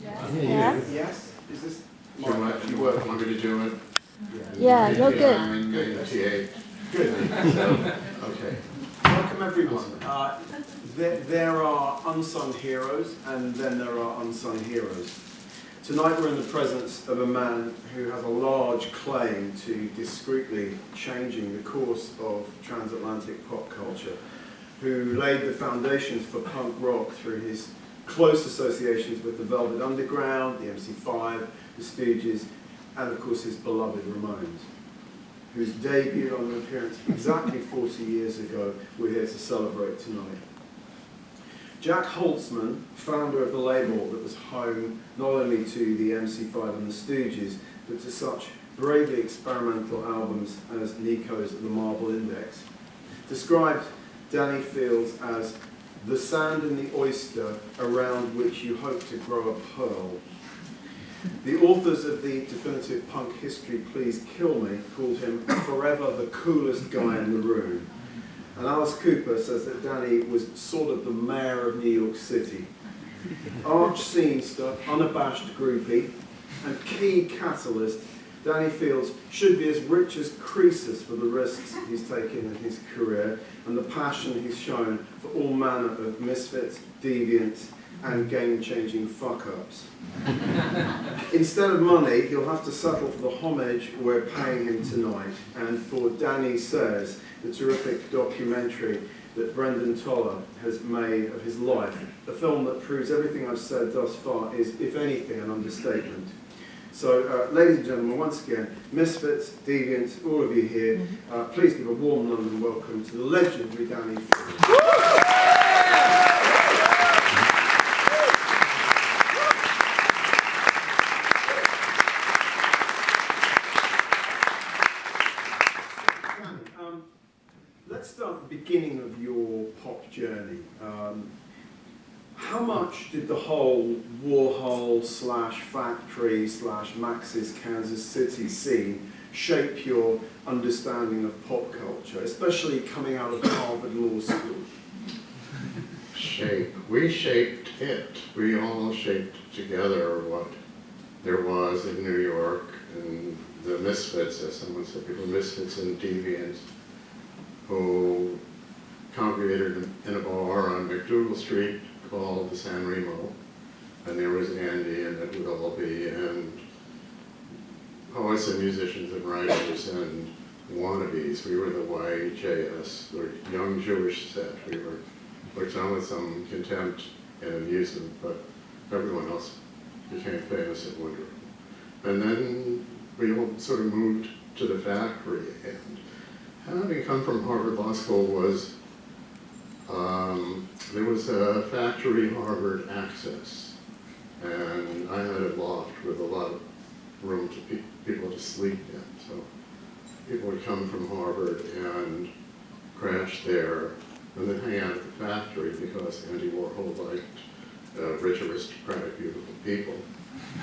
Yeah. Yes? Is this Do you want me to do it? Yeah, you're good. 98. Good. Okay. Welcome everyone. There are unsung heroes and then there are unsung heroes. Tonight we're in the presence of a man who has a large claim to discreetly changing the course of transatlantic pop culture, who laid the foundations for punk rock through his close associations with the Velvet Underground, the MC5, the Stooges, and of course his beloved Ramones, whose debuted on an appearance exactly 40 years ago we're here to celebrate tonight. Jack Holtzman, founder of the label that was home not only to the MC5 and the Stooges, but to such bravely experimental albums as Nico's The Marble Index, described Danny Fields as the sand and the oyster around which you hope to grow a pearl. The authors of the definitive punk history Please Kill Me called him forever the coolest guy in the room. And Alice Cooper says that Danny was sort of the mayor of New York City. Arch scenester, unabashed groupie, and key catalyst, Danny Fields should be as rich as Croesus for the risks he's taken in his career and the passion he's shown for all manner of misfits, deviants, and game-changing fuck-ups. Instead of money, he'll have to settle for the homage we're paying him tonight, and for Danny Says, the terrific documentary that Brendan Toller has made of his life, a film that proves everything I've said thus far is, if anything, an understatement. So, ladies and gentlemen, once again, misfits, deviants, all of you here, please give a warm London welcome to the legendary Danny Fields. Let's start at the beginning of your pop journey. How much did the whole Warhol / Factory / Max's Kansas City scene shape your understanding of pop culture, especially coming out of Harvard Law School? Shape. We shaped it. We all shaped together what there was in New York, and the misfits, as someone said before, misfits and deviants, who congregated in a bar on McDougal Street called the San Remo, and there was Andy and Ed Willoughby and poets and musicians and writers and wannabes. We were the YJS, the young Jewish set. We were looked on with some contempt and amusement, but everyone else became famous and wonderful. And then we all sort of moved to the factory, and having come from Harvard Law School was, there was a factory Harvard access, and I had a loft with a lot of room to people to sleep in. So people would come from Harvard and crash there, and then hang out at the factory because Andy Warhol liked rich, aristocratic, beautiful people.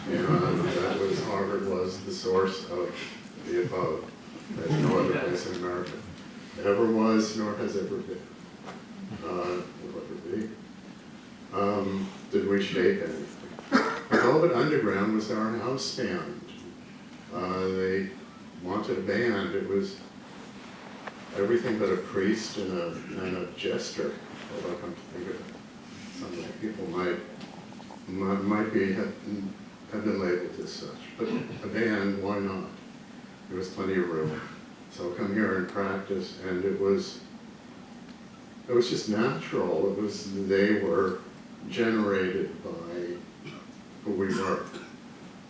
And that was, Harvard was the source of the above. There's no other place in America ever was, nor has ever been. Will ever be. Did we shape anything? The Velvet Underground was our house band. They wanted a band. It was everything but a priest and a jester. Although I come to think of it, something that people might have been labeled as such. But a band, why not? There was plenty of room. So come here and practice, and it was just natural. It was, they were generated by who we were,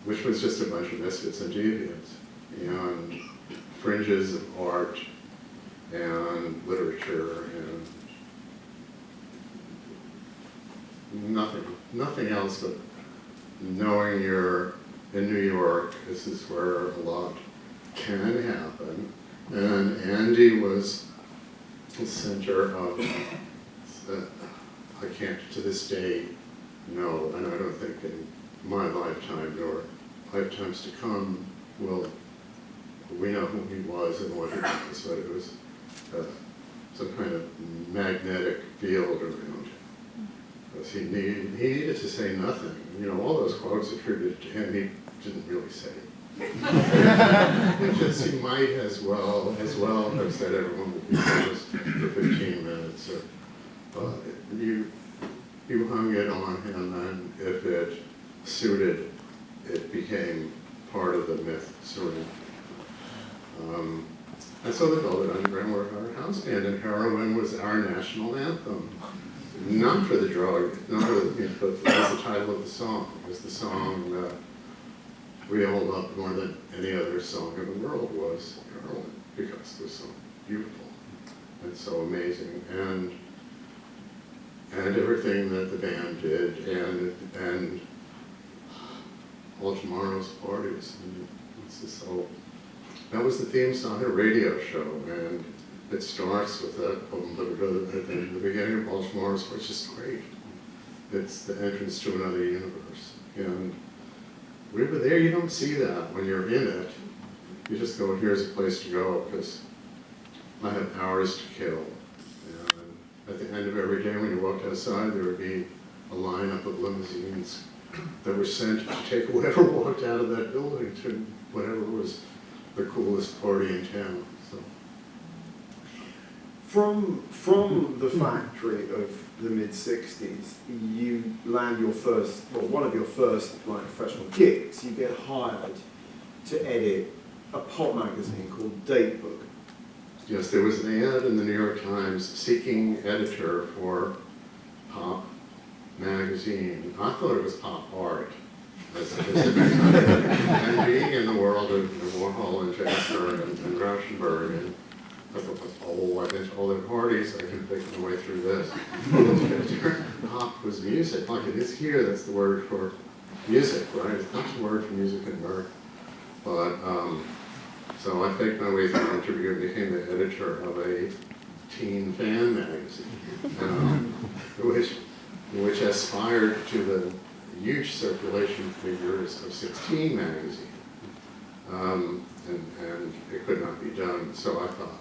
which was just a bunch of misfits and deviants, and fringes of art and literature and nothing else but knowing you're in New York. This is where a lot can happen. And Andy was the center of, I can't to this day know, and I don't think in my lifetime nor lifetimes to come will we know who he was and what he was, but it was some kind of magnetic field around him. because he needed to say nothing. You know, all those quotes attributed to him, he didn't really say. It's just he might as well have said everyone would be famous for 15 minutes. But you hung it on him, and if it suited, it became part of the myth, sort of. And so the Velvet Underground were our house band, and Heroin was our national anthem. Not for the drug, not for the, but it was the title of the song. It was the song that we all loved more than any other song in the world was Heroin, because it was so beautiful and so amazing, and everything that the band did, and all tomorrow's parties. And it's just so. That was the theme song of a radio show, and it starts with that at the beginning of all tomorrow's, which is great. It's the entrance to another universe. And we were there, you don't see that when you're in it. You just go, here's a place to go, because I have hours to kill. And at the end of every day when you walked outside, there would be a lineup of limousines that were sent to take whoever walked out of that building to whatever was the coolest party in town. So. From the factory of the mid-60s, you land your first, well, one of your first like professional gigs. You get hired to edit a pop magazine called Date Book. Yes, there was an ad in the New York Times seeking editor for pop magazine. I thought it was pop art. And being in the world of Warhol and Jasper and Rauschenberg, and I thought, oh, I've been to all their parties, I can pick my way through this. Pop was music, like it is here, that's the word for music, right? It's not the word for music in America. But, so I faked my way through an interview and became the editor of a teen fan magazine, which aspired to the huge circulation figures of 16 magazine, and it could not be done. So I thought,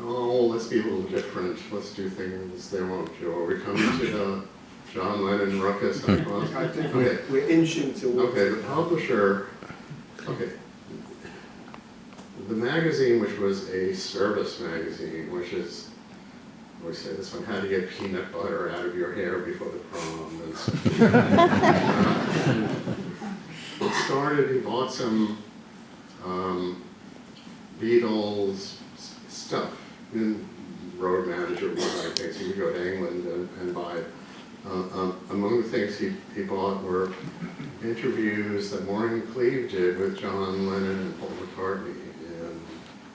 oh, let's be a little different. Let's do things they won't do. Are we coming to the John Lennon ruckus? I think we're inching towards. Okay, the publisher. Okay, the magazine, which was a service magazine, which is. We say this one, how to get peanut butter out of your hair before the prom. It started, he bought some Beatles stuff. And road manager would buy things. He would go to England and buy. Among the things he bought were interviews that Maureen Cleave did with John Lennon and Paul McCartney.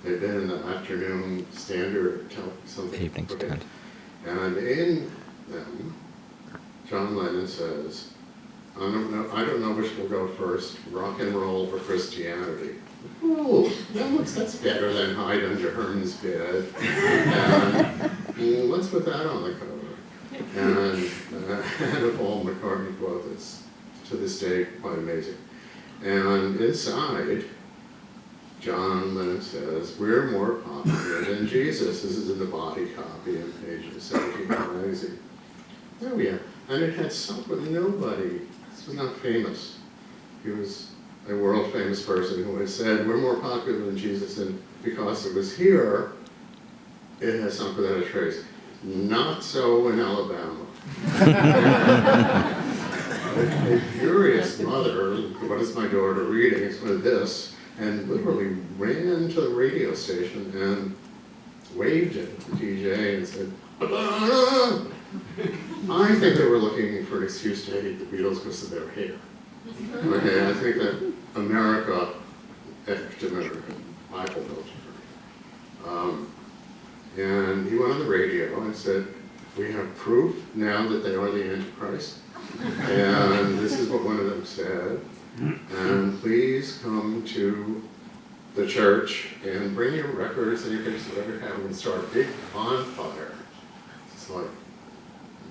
They've been in the afternoon standard something. Evening stand. And in them, John Lennon says, I don't know which will go first, rock and roll or Christianity. Ooh, that's better than hide under Herman's bed. And let's put that on the cover. And a Paul McCartney quote that's to this day quite amazing. And inside, John Lennon says, we're more popular than Jesus. This is in the body copy on page 17 of the magazine. Oh yeah, and it had sunk with nobody. This was not famous. He was a world famous person who had said, we're more popular than Jesus, and because it was here, it has sunk without a trace. Not so in Alabama. A furious mother, what is my daughter reading? It's one of this. And literally ran to the radio station and waved at the DJ and said, I think they were looking for an excuse to hate the Beatles because of their hair. Okay, I think that America, African American, Bible military. And he went on the radio and said, we have proof now that they are the Antichrist. And this is what one of them said. And please come to the church and bring your records and your pictures of whatever you have and start a big bonfire. It's like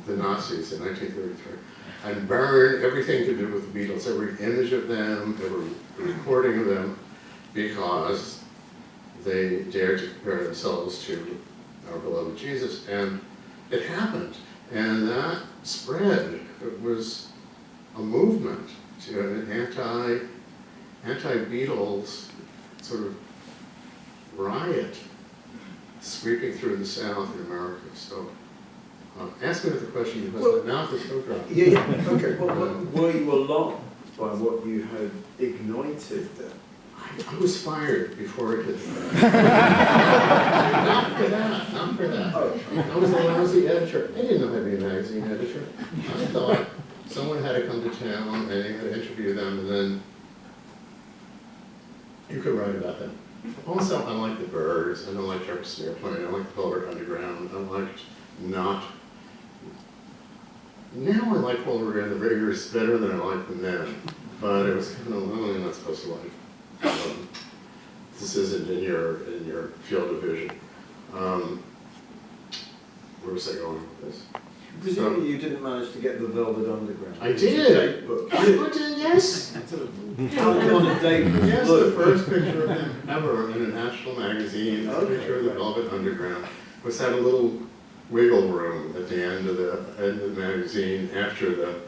the Nazis in 1933. And burn everything to do with the Beatles, every image of them, every recording of them, because they dared to compare themselves to our beloved Jesus. And it happened. And that spread. It was a movement to an anti-Beatles sort of riot sweeping through the South in America. So ask me the question because my mouth is so dry. Yeah, okay. Well, were you alarmed by what you had ignited then? I was fired before it hit the fan. Not for that. Oh. I was a lousy editor. I didn't know how to be a magazine editor. I thought someone had to come to town and you had to interview them and then you could write about them. Also, I like the Byrds, I don't like Jefferson Airplane, I like the Velvet Underground, I liked not. Now I like Walter and the Riggers better than I liked them then, but it was kind of, oh, you're not supposed to like. This isn't in your field of vision. Where was I going with this? Presumably you didn't manage to get the Velvet Underground. I did. Date book. I did, yes. How did you on a date book? Yes, Look. the first picture of him ever in a national magazine, a picture of the Velvet Underground, was had a little wiggle room at the end of the magazine after the,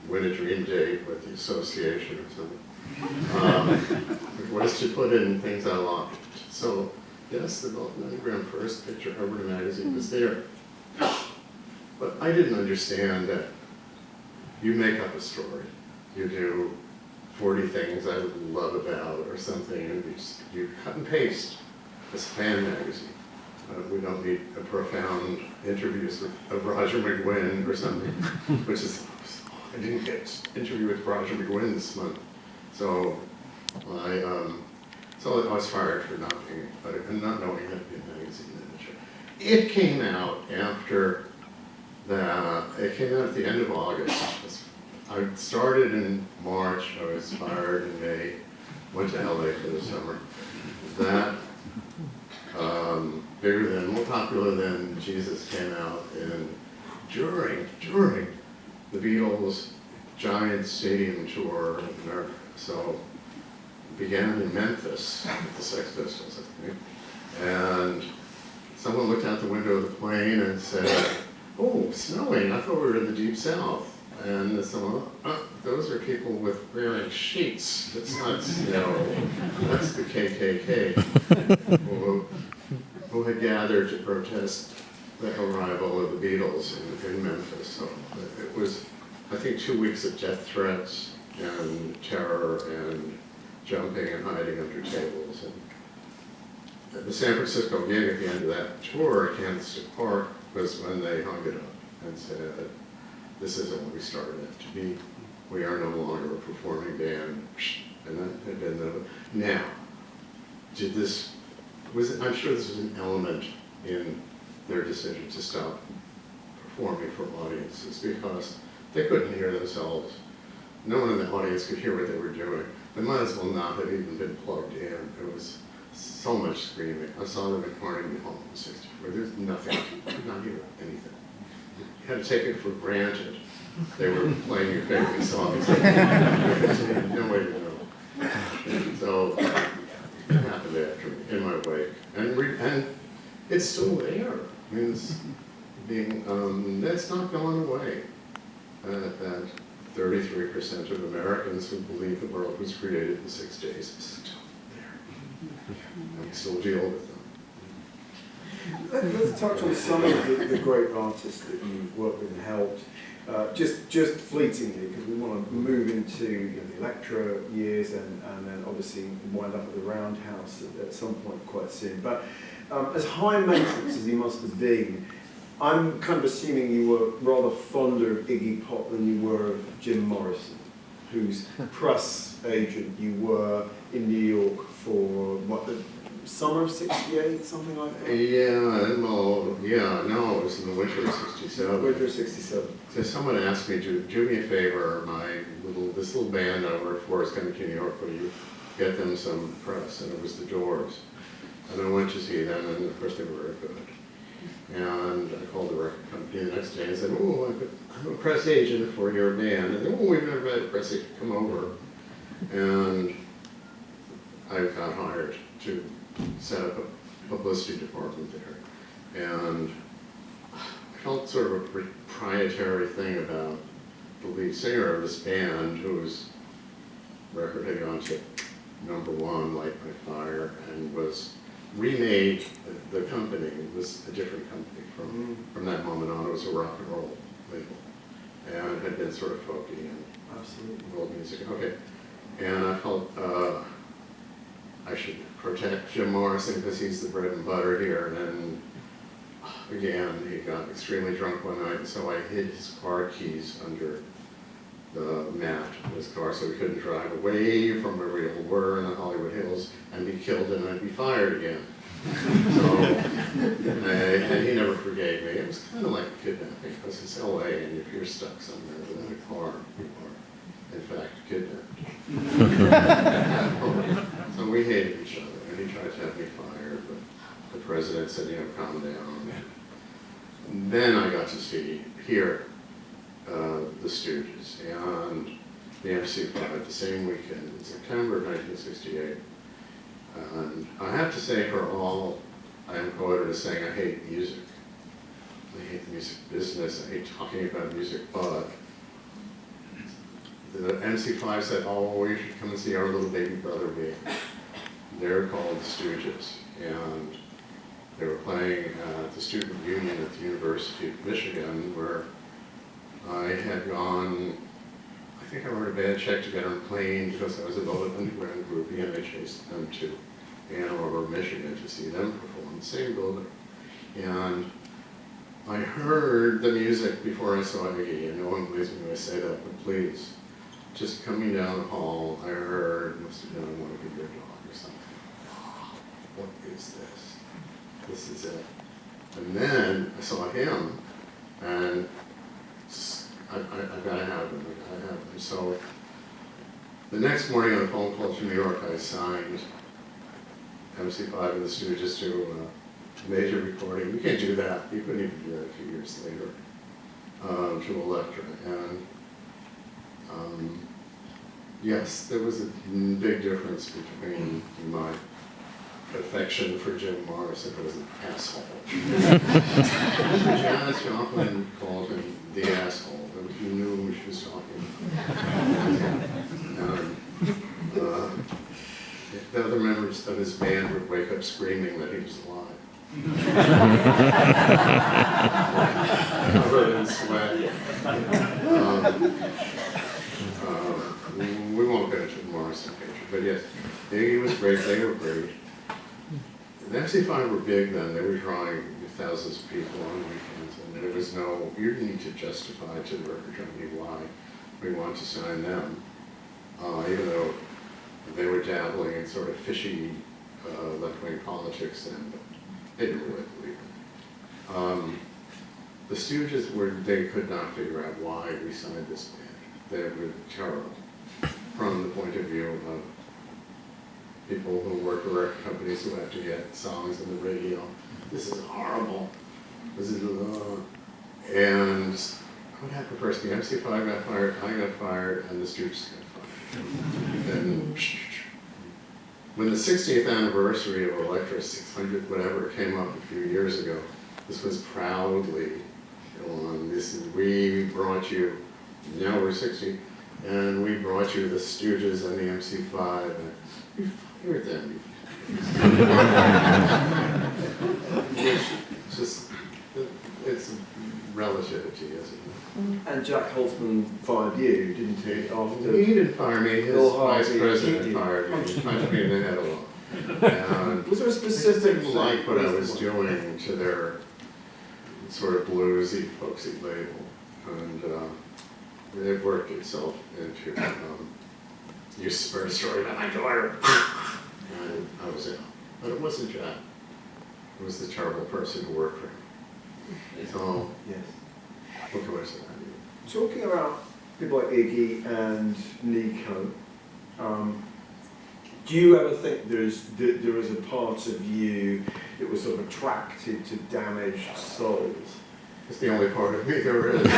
win a dream date with the association or something. It was to put in things I liked. So, yes, the Velvet Underground first picture ever in a magazine was there. But I didn't understand that you make up a story. You do 40 things I would love about or something, and you cut and paste. It's a fan magazine. We don't need a profound interviews of Roger McGuinn or something, which is, I didn't get an interview with Roger McGuinn this month. So I was fired for not being, not knowing how to be a magazine editor. It came out after it came out at the end of August. I started in March, I was fired in May, went to LA for the summer. That, bigger than, more popular than Jesus came out during the Beatles' giant stadium tour of America. So it began in Memphis with the Sex Pistols, I think. And someone looked out the window of the plane and said, "Oh, snowing, I thought we were in the Deep South." And someone, those are people wearing sheets. That's not snow. That's the KKK who had gathered to protest the arrival of the Beatles in Memphis. So it was, I think, 2 weeks of death threats and terror and jumping and hiding under tables. And the San Francisco gig at the end of that tour at Candlestick Park was when they hung it up and said, "This isn't what we started it to be. We are no longer a performing band." And that had been the, now, I'm sure this was an element in their decision to stop performing for audiences because they couldn't hear themselves. No one in the audience could hear what they were doing. They might as well not have even been plugged in. It was so much screaming. I saw them at Carnegie Hall in '64. There's nothing, you could not hear anything. You had to take it for granted. They were playing your favorite songs. You had no way to know. So it happened after me, in my wake. And it's still there. I mean, that's not going away. That 33% of Americans who believe the world was created in 6 days is still there. And we still deal with them. Let's touch on some of the great artists that you've worked with and helped. Just fleetingly, because we want to move into the Electra years and then obviously wind up at the Roundhouse at some point quite soon. But as high maintenance as you must have been, I'm kind of assuming you were rather fonder of Iggy Pop than you were of Jim Morrison, whose press agent you were in New York for, what, the summer of '68, something like that? No, it was in the winter of '67. Winter of '67. So someone asked me to do me a favor, this little band I work for is coming to New York, will you get them some press? And it was the Doors. And I went to see them, and of course they were very good. And I called the record company the next day and said, "Oh, I'm a press agent for your band." And they, "Oh, we've never had a press agent come over." And I got hired to set up a publicity department there. And felt sort of a proprietary thing about the lead singer of this band, whose record had gone to #1, Light My Fire, and was remade. The company was a different company from that moment on. It was a rock and roll label, and had been sort of folky and world music. Okay, and I felt I should protect Jim Morrison because he's the bread and butter here. And then again, he got extremely drunk one night, and so I hid his car keys under the mat of his car so he couldn't drive away from where we all were in the Hollywood Hills and be killed and I'd be fired again. So, and he never forgave me. It was kind of like kidnapping because it's LA, and if you're stuck somewhere without a car, you are in fact kidnapped. So we hated each other, and he tried to have me fired, but the president said, you know, calm down. And then I got to hear the Stooges and the MC5 the same weekend in September of 1968. And I have to say, for all I am quoted as saying, I hate music. I hate the music business. I hate talking about music, but the MC5 said, oh, you should come and see our little baby brother band. They're called the Stooges, and they were playing at the student union at the University of Michigan, where I had gone. I think I wrote a bad check to get on a plane because I was a voted underground groupie, and I chased them to Ann Arbor, Michigan to see them perform in the same building. And I heard the music before I saw Iggy, and no one believes me when I say that, but please, just coming down the hall, I heard, must have been I Want to Be Your Dog or something. What is this? This is it. And then I saw him, and I've got to have him. I've got to have him. So the next morning on a phone call to New York, I signed MC5 and the Stooges to a major recording. You can't do that. You couldn't even do that a few years later, to Elektra. And yes, there was a big difference between my affection for Jim Morrison, who was an asshole. Janis Joplin called him the asshole. He knew who she was talking about. The other members of his band would wake up screaming that he was alive. Covered in sweat. We won't go into the Morrison picture, but yes, Iggy was great, they were great. The MC5 were big then. They were drawing thousands of people on weekends, and there was no, you didn't need to justify to the record company why we want to sign them, even though they were dabbling in sort of fishy left-wing politics, and they didn't really believe it. The Stooges they could not figure out why we signed this band. They were terrible from the point of view of people who work for record companies who have to get songs on the radio. This is horrible. This is, and what happened first? The MC5 got fired, I got fired, and the Stooges got fired. And when the 60th anniversary of Elektra 600, whatever, came up a few years ago, this was proudly on. This is, we brought you, now we're 60, and we brought you the Stooges and the MC5, and we fired them. It's relativity, isn't it? And Jack Holtzman fired you, didn't he? After He didn't fire me, his vice president fired me. He punched me in the head a lot. Was there a specific didn't like what I was doing to their sort of bluesy, folksy label, and it worked itself into you heard a story about my daughter. And I was out. But it wasn't Jack. It was the terrible person who worked for him. So, yes. What can I say? Talking about people like Iggy and Nico, do you ever think there is a part of you that was sort of attracted to damaged souls? It's the only part of me there is. Who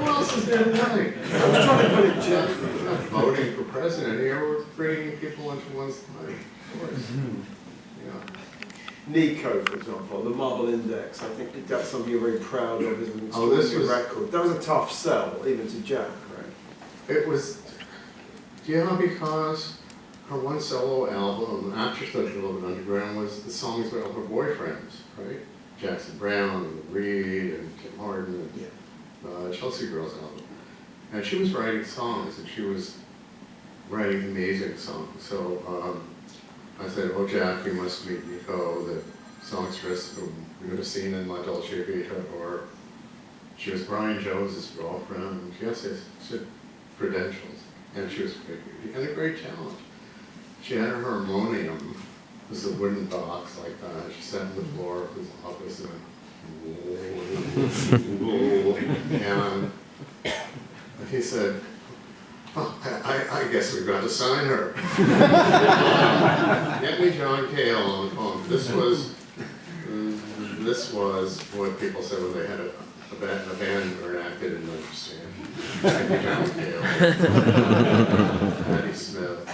else is there tonight? I was trying to put it gently. We're not voting for president here, we're bringing people into one's life. Of course. Yeah. Nico, for example, the Marble Index, I think that's something you're very proud of, is an Oh, this extraordinary was- record. That was a tough sell, even to Jack, right? It was, yeah, because her one solo album, Actress That Little Bit Underground, was the songs about her boyfriends, right? Jackson Brown, and Reed, and Kim Harden, and Chelsea Girls album. And she was writing songs, and she was writing amazing songs. So I said, oh, Jack, you must meet Nico, the songstress who you would have seen in La Dolce Vita, or she was Brian Jones's girlfriend. Yes, she had credentials, and she was a great beauty, and a great talent. She had her harmonium. It was a wooden box like that. She sat on the floor of his office and and he said, oh, I guess we've got to sign her. Get me John Cale on the phone. This was what people said when they had a band or an act they didn't understand. Get me John Cale. Patti Smith.